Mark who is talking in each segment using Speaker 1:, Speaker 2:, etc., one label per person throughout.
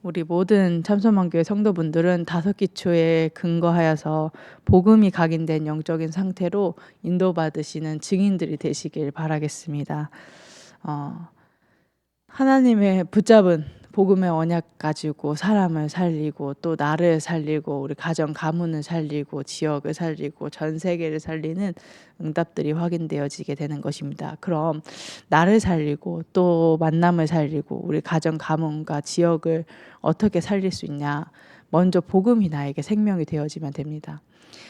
Speaker 1: 우리 모든 참소망교회 성도분들은 다섯 기초에 근거하여서 복음이 각인된 영적인 상태로 인도받으시는 증인들이 되시길 바라겠습니다. 하나님의 붙잡은 복음의 언약 가지고 사람을 살리고 또 나를 살리고 우리 가정 가문을 살리고 지역을 살리고 전 세계를 살리는 응답들이 확인되어지게 되는 것입니다. 그럼 나를 살리고 또 만남을 살리고 우리 가정 가문과 지역을 어떻게 살릴 수 있냐? 먼저 복음이 나에게 생명이 되어지면 됩니다.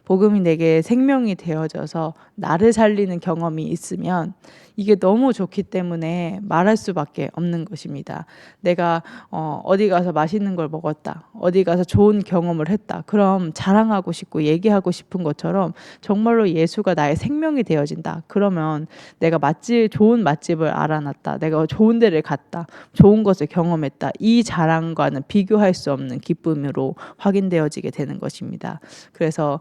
Speaker 1: 복음이 내게 생명이 되어져서 나를 살리는 경험이 있으면 이게 너무 좋기 때문에 말할 수밖에 없는 것입니다. 내가 어디 가서 맛있는 걸 먹었다. 어디 가서 좋은 경험을 했다. 그럼 자랑하고 싶고 얘기하고 싶은 것처럼 정말로 예수가 나의 생명이 되어진다. 그러면 내가 좋은 맛집을 알아놨다. 내가 좋은 데를 갔다. 좋은 것을 경험했다. 이 자랑과는 비교할 수 없는 기쁨으로 확인되어지게 되는 것입니다. 그래서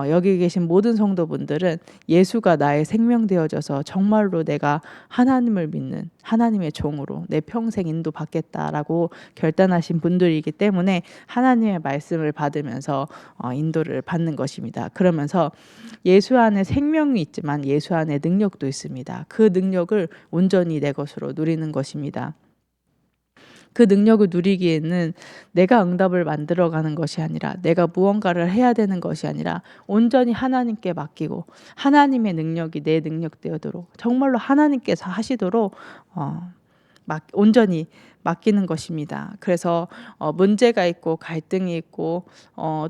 Speaker 1: 여기 계신 모든 성도분들은 예수가 나의 생명 되어져서 정말로 내가 하나님을 믿는 하나님의 종으로 내 평생 인도받겠다라고 결단하신 분들이기 때문에 하나님의 말씀을 받으면서 인도를 받는 것입니다. 그러면서 예수 안에 생명이 있지만 예수 안에 능력도 있습니다. 그 능력을 온전히 내 것으로 누리는 것입니다. 그 능력을 누리기에는 내가 응답을 만들어가는 것이 아니라 내가 무언가를 해야 되는 것이 아니라 온전히 하나님께 맡기고 하나님의 능력이 내 능력 되도록 정말로 하나님께서 하시도록 온전히 맡기는 것입니다. 그래서 문제가 있고 갈등이 있고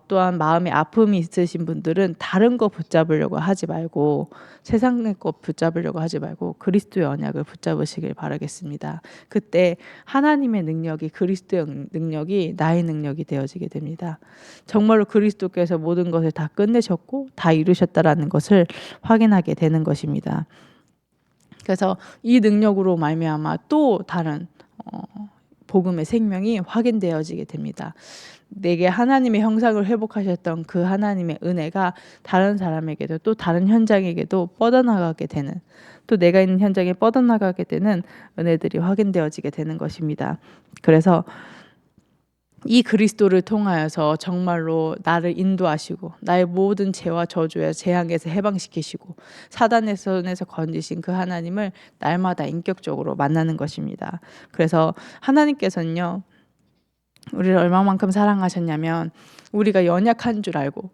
Speaker 1: 또한 마음에 아픔이 있으신 분들은 다른 거 붙잡으려고 하지 말고 세상의 것 붙잡으려고 하지 말고 그리스도의 언약을 붙잡으시길 바라겠습니다. 그때 하나님의 능력이 그리스도의 능력이 나의 능력이 되어지게 됩니다. 정말로 그리스도께서 모든 것을 다 끝내셨고 다 이루셨다라는 것을 확인하게 되는 것입니다. 그래서 이 능력으로 말미암아 또 다른 복음의 생명이 확인되어지게 됩니다. 내게 하나님의 형상을 회복하셨던 그 하나님의 은혜가 다른 사람에게도 또 다른 현장에게도 뻗어나가게 되는 또 내가 있는 현장에 뻗어나가게 되는 은혜들이 확인되어지게 되는 것입니다. 그래서 이 그리스도를 통하여서 정말로 나를 인도하시고 나의 모든 죄와 저주의 재앙에서 해방시키시고 사단의 손에서 건지신 그 하나님을 날마다 인격적으로 만나는 것입니다. 그래서 하나님께서는요. 우리를 얼마만큼 사랑하셨냐면 우리가 연약한 줄 알고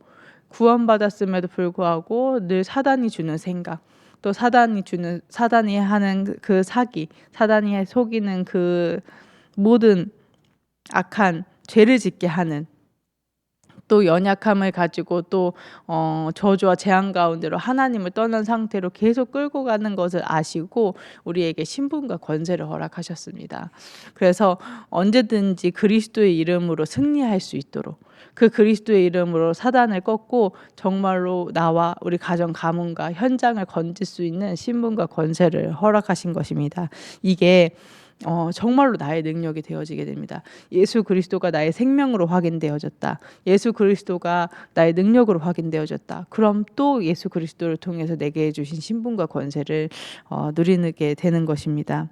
Speaker 1: 구원받았음에도 불구하고 늘 사단이 주는 생각 또 사단이 하는 그 사기 사단이 속이는 그 모든 악한 죄를 짓게 하는 또 연약함을 가지고 또 저주와 재앙 가운데로 하나님을 떠난 상태로 계속 끌고 가는 것을 아시고 우리에게 신분과 권세를 허락하셨습니다. 그래서 언제든지 그리스도의 이름으로 승리할 수 있도록 그 그리스도의 이름으로 사단을 꺾고 정말로 나와 우리 가정 가문과 현장을 건질 수 있는 신분과 권세를 허락하신 것입니다. 이게 정말로 나의 능력이 되어지게 됩니다. 예수 그리스도가 나의 생명으로 확인되어졌다. 예수 그리스도가 나의 능력으로 확인되어졌다. 그럼 또 예수 그리스도를 통해서 내게 주신 신분과 권세를 누리게 되는 것입니다.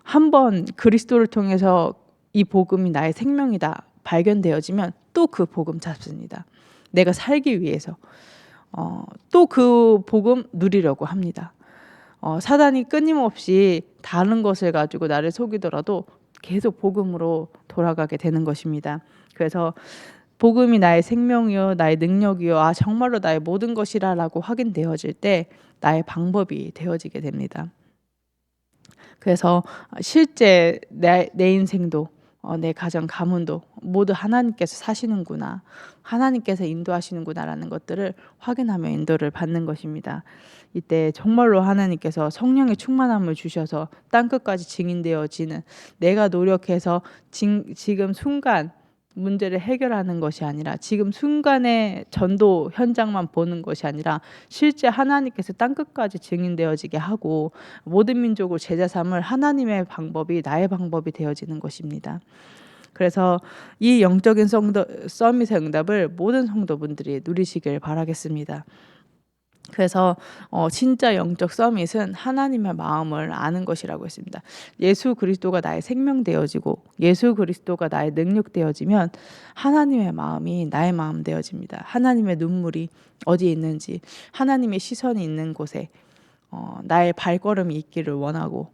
Speaker 1: 한번 그리스도를 통해서 이 복음이 나의 생명이다 발견되어지면 또 그 복음 잡습니다. 내가 살기 위해서 또 그 복음 누리려고 합니다. 사단이 끊임없이 다른 것을 가지고 나를 속이더라도 계속 복음으로 돌아가게 되는 것입니다. 그래서 복음이 나의 생명이요 나의 능력이요 정말로 나의 모든 것이라고 확인되어질 때 나의 방법이 되어지게 됩니다. 그래서 실제 내 인생도 내 가정 가문도 모두 하나님께서 사시는구나 하나님께서 인도하시는구나라는 것들을 확인하며 인도를 받는 것입니다. 이때 정말로 하나님께서 성령의 충만함을 주셔서 땅끝까지 증인되어지는 내가 노력해서 지금 순간 문제를 해결하는 것이 아니라 지금 순간의 전도 현장만 보는 것이 아니라 실제 하나님께서 땅끝까지 증인되어지게 하고 모든 민족을 제자 삼을 하나님의 방법이 나의 방법이 되어지는 것입니다. 그래서 이 영적인 서밋의 응답을 모든 성도분들이 누리시길 바라겠습니다. 그래서 진짜 영적 서밋은 하나님의 마음을 아는 것이라고 했습니다. 예수 그리스도가 나의 생명 되어지고 예수 그리스도가 나의 능력 되어지면 하나님의 마음이 나의 마음 되어집니다. 하나님의 눈물이 어디에 있는지, 하나님의 시선이 있는 곳에 나의 발걸음이 있기를 원하고,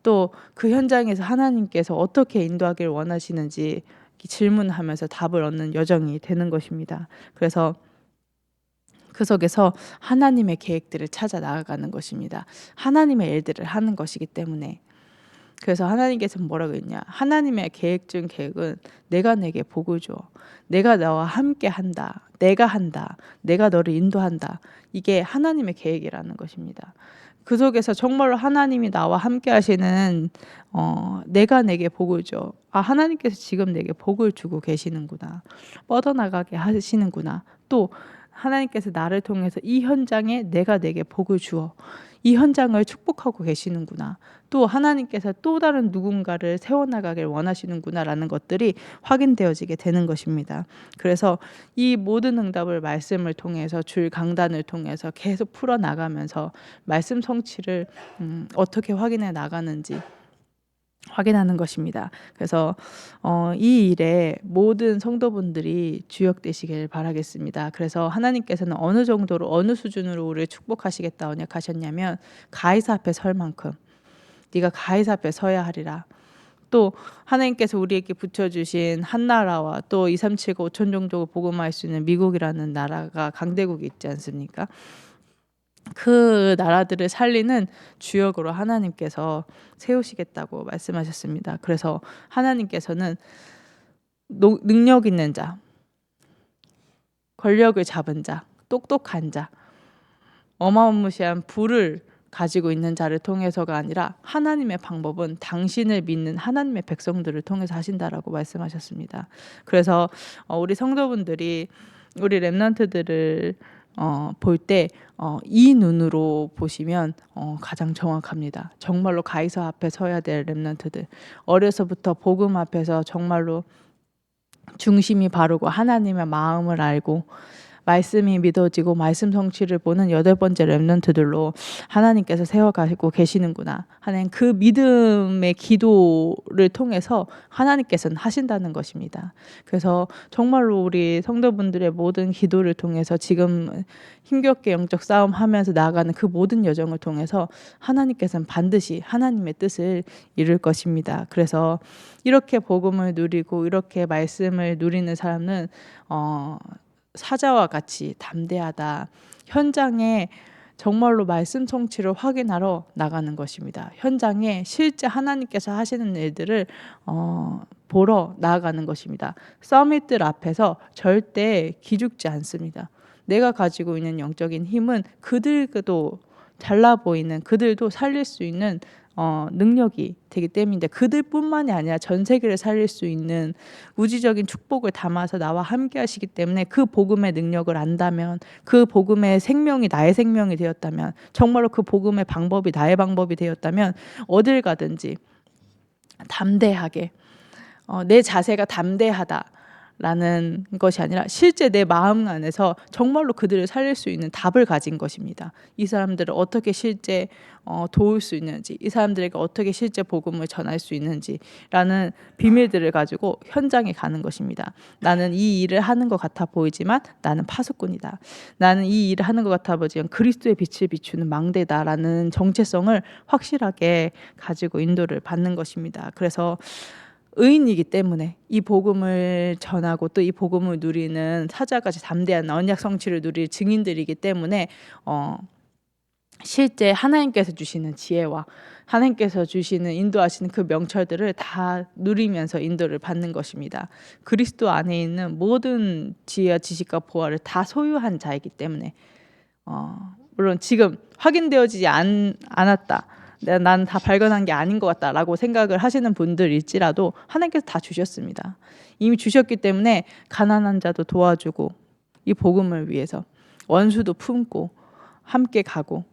Speaker 1: 또 그 현장에서 하나님께서 어떻게 인도하기를 원하시는지 질문하면서 답을 얻는 여정이 되는 것입니다. 그래서 그 속에서 하나님의 계획들을 찾아 나아가는 것입니다. 하나님의 일들을 하는 것이기 때문에. 그래서 하나님께서 뭐라고 했냐? 하나님의 계획 중 계획은 내가 내게 복을 줘. 내가 너와 함께 한다. 내가 한다. 내가 너를 인도한다. 이게 하나님의 계획이라는 것입니다. 그 속에서 정말로 하나님이 나와 함께 하시는 내가 내게 복을 줘. 아, 하나님께서 지금 내게 복을 주고 계시는구나. 뻗어나가게 하시는구나. 또 하나님께서 나를 통해서 이 현장에 내가 내게 복을 주어 이 현장을 축복하고 계시는구나. 또 하나님께서 또 다른 누군가를 세워나가길 원하시는구나라는 것들이 확인되어지게 되는 것입니다. 그래서 이 모든 응답을 말씀을 통해서 줄 강단을 통해서 계속 풀어나가면서 말씀 성취를 어떻게 확인해 나가는지 확인하는 것입니다. 그래서 이 일에 모든 성도분들이 주역되시길 바라겠습니다. 그래서 하나님께서는 어느 정도로 어느 수준으로 우리를 축복하시겠다 언약하셨냐면 가이사 앞에 설 만큼 네가 가이사 앞에 서야 하리라. 또 하나님께서 우리에게 붙여주신 한 나라와 또 237가 5천 정도 복음할 수 있는 미국이라는 나라가 강대국이 있지 않습니까? 그 나라들을 살리는 주역으로 하나님께서 세우시겠다고 말씀하셨습니다. 그래서 하나님께서는 능력 있는 자, 권력을 잡은 자, 똑똑한 자, 어마무시한 부를 가지고 있는 자를 통해서가 아니라 하나님의 방법은 당신을 믿는 하나님의 백성들을 통해서 하신다라고 말씀하셨습니다. 그래서 우리 성도분들이 우리 렘넌트들을 볼 때 이 눈으로 보시면 가장 정확합니다. 정말로 가이사 앞에 서야 될 렘넌트들, 어려서부터 복음 앞에서 정말로 중심이 바르고 하나님의 마음을 알고 말씀이 믿어지고 말씀 성취를 보는 8번째 렘넌트들로 하나님께서 세워가고 계시는구나 하는 그 믿음의 기도를 통해서 하나님께서는 하신다는 것입니다. 그래서 정말로 우리 성도분들의 모든 기도를 통해서 지금 힘겹게 영적 싸움하면서 나아가는 그 모든 여정을 통해서 하나님께서는 반드시 하나님의 뜻을 이룰 것입니다. 그래서 이렇게 복음을 누리고 이렇게 말씀을 누리는 사람은 사자와 같이 담대하다. 현장에 정말로 말씀 성취를 확인하러 나가는 것입니다. 현장에 실제 하나님께서 하시는 일들을 보러 나아가는 것입니다. 서밋들 앞에서 절대 기죽지 않습니다. 내가 가지고 있는 영적인 힘은 그들도 잘나 보이는 그들도 살릴 수 있는 능력이 되기 때문인데 그들뿐만이 아니라 전 세계를 살릴 수 있는 우주적인 축복을 담아서 나와 함께 하시기 때문에 그 복음의 능력을 안다면 그 복음의 생명이 나의 생명이 되었다면 정말로 그 복음의 방법이 나의 방법이 되었다면 어딜 가든지 담대하게 내 자세가 담대하다 라는 것이 아니라 실제 내 마음 안에서 정말로 그들을 살릴 수 있는 답을 가진 것입니다. 이 사람들을 어떻게 실제 도울 수 있는지, 이 사람들에게 어떻게 실제 복음을 전할 수 있는지라는 비밀들을 가지고 현장에 가는 것입니다. 나는 이 일을 하는 것 같아 보이지만 나는 파수꾼이다. 나는 이 일을 하는 것 같아 보이지만 그리스도의 빛을 비추는 망대다라는 정체성을 확실하게 가지고 인도를 받는 것입니다. 그래서 의인이기 때문에 이 복음을 전하고 또 이 복음을 누리는 사자같이 담대한 언약 성취를 누릴 증인들이기 때문에 실제 하나님께서 주시는 지혜와 하나님께서 주시는 인도하시는 그 명철들을 다 누리면서 인도를 받는 것입니다. 그리스도 안에 있는 모든 지혜와 지식과 보화를 다 소유한 자이기 때문에 물론 지금 확인되어지지 않았다. 난 다 발견한 게 아닌 것 같다라고 생각을 하시는 분들일지라도 하나님께서 다 주셨습니다. 이미 주셨기 때문에 가난한 자도 도와주고 이 복음을 위해서 원수도 품고 함께 가고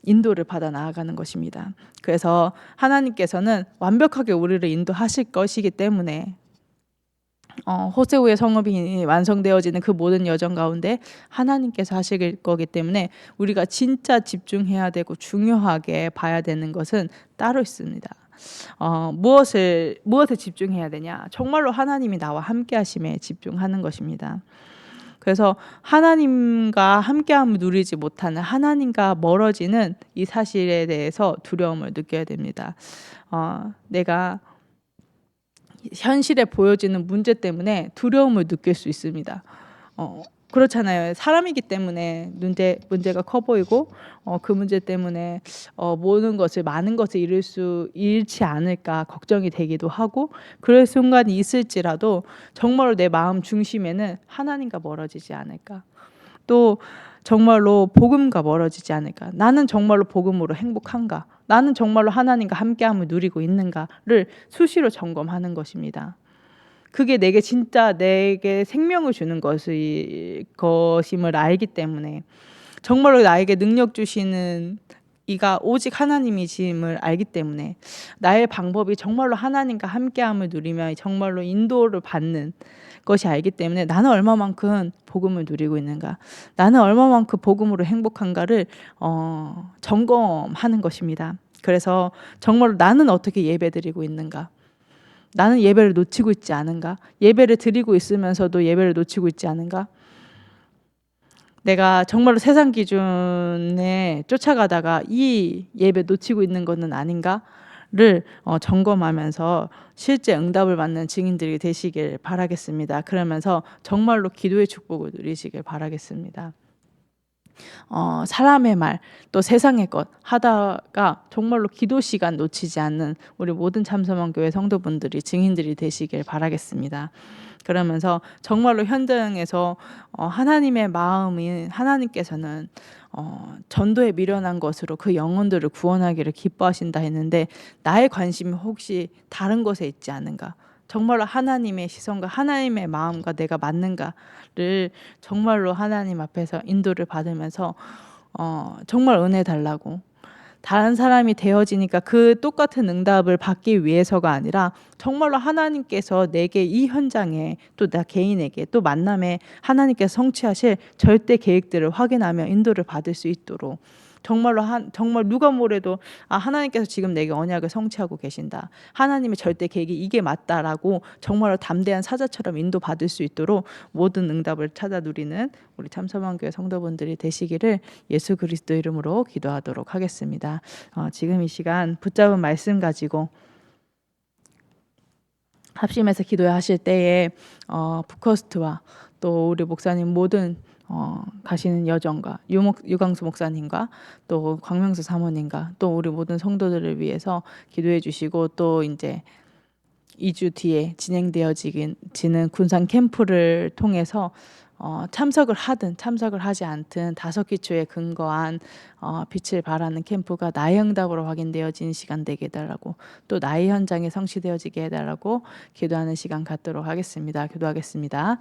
Speaker 1: 인도를 받아 나아가는 것입니다. 그래서 하나님께서는 완벽하게 우리를 인도하실 것이기 때문에 호세우의 성읍이 완성되어지는 그 모든 여정 가운데 하나님께서 하실 거기 때문에 우리가 진짜 집중해야 되고 중요하게 봐야 되는 것은 따로 있습니다. 무엇에 집중해야 되냐? 정말로 하나님이 나와 함께 하심에 집중하는 것입니다. 그래서 하나님과 함께함을 누리지 못하는, 하나님과 멀어지는 이 사실에 대해서 두려움을 느껴야 됩니다. 내가 현실에 보여지는 문제 때문에 두려움을 느낄 수 있습니다. 그렇잖아요. 사람이기 때문에 문제가 커 보이고 그 문제 때문에 많은 것을 잃지 않을까 걱정이 되기도 하고, 그럴 순간이 있을지라도 정말로 내 마음 중심에는 하나님과 멀어지지 않을까, 또 정말로 복음과 멀어지지 않을까, 나는 정말로 복음으로 행복한가, 나는 정말로 하나님과 함께함을 누리고 있는가를 수시로 점검하는 것입니다. 그게 내게 생명을 주는 것임을 알기 때문에, 정말로 나에게 능력 주시는 이가 오직 하나님이심을 알기 때문에, 나의 방법이 정말로 하나님과 함께함을 누리며 정말로 인도를 받는 것이 알기 때문에, 나는 얼마만큼 복음을 누리고 있는가, 나는 얼마만큼 복음으로 행복한가를 점검하는 것입니다. 그래서 정말로 나는 어떻게 예배드리고 있는가, 나는 예배를 놓치고 있지 않은가, 예배를 드리고 있으면서도 예배를 놓치고 있지 않은가, 내가 정말로 세상 기준에 쫓아가다가 이 예배 놓치고 있는 것은 아닌가를 점검하면서 실제 응답을 받는 증인들이 되시길 바라겠습니다. 그러면서 정말로 기도의 축복을 누리시길 바라겠습니다. 사람의 말, 또 세상의 것 하다가 정말로 기도 시간 놓치지 않는 우리 모든 참서만교회 성도분들이 증인들이 되시길 바라겠습니다. 그러면서 정말로 현장에서 하나님의 마음인 하나님께서는 전도에 미련한 것으로 그 영혼들을 구원하기를 기뻐하신다 했는데, 나의 관심이 혹시 다른 것에 있지 않은가, 정말로 하나님의 시선과 하나님의 마음과 내가 맞는가를 정말로 하나님 앞에서 인도를 받으면서 정말 은혜 달라고, 다른 사람이 되어지니까 그 똑같은 응답을 받기 위해서가 아니라 정말로 하나님께서 내게 이 현장에, 또 나 개인에게, 또 만남에 하나님께서 성취하실 절대 계획들을 확인하며 인도를 받을 수 있도록, 정말 누가 뭐래도 하나님께서 지금 내게 언약을 성취하고 계신다, 하나님의 절대 계획이 이게 맞다라고 정말로 담대한 사자처럼 인도받을 수 있도록 모든 응답을 찾아 누리는 우리 참서만교회 성도분들이 되시기를 예수 그리스도 이름으로 기도하도록 하겠습니다. 지금 이 시간 붙잡은 말씀 가지고 합심해서 기도하실 때에 부커스트와 또 우리 목사님 모든 가시는 여정과 유광수 목사님과 또 광명수 사모님과 또 우리 모든 성도들을 위해서 기도해 주시고, 또 이제 2주 뒤에 진행되어지는 군산 캠프를 통해서 참석을 하든 참석을 하지 않든 다섯 기초에 근거한 빛을 발하는 캠프가 나의 응답으로 확인되어진 시간 되게 해달라고, 또 나의 현장에 성취되어지게 해달라고 기도하는 시간 갖도록 하겠습니다. 기도하겠습니다.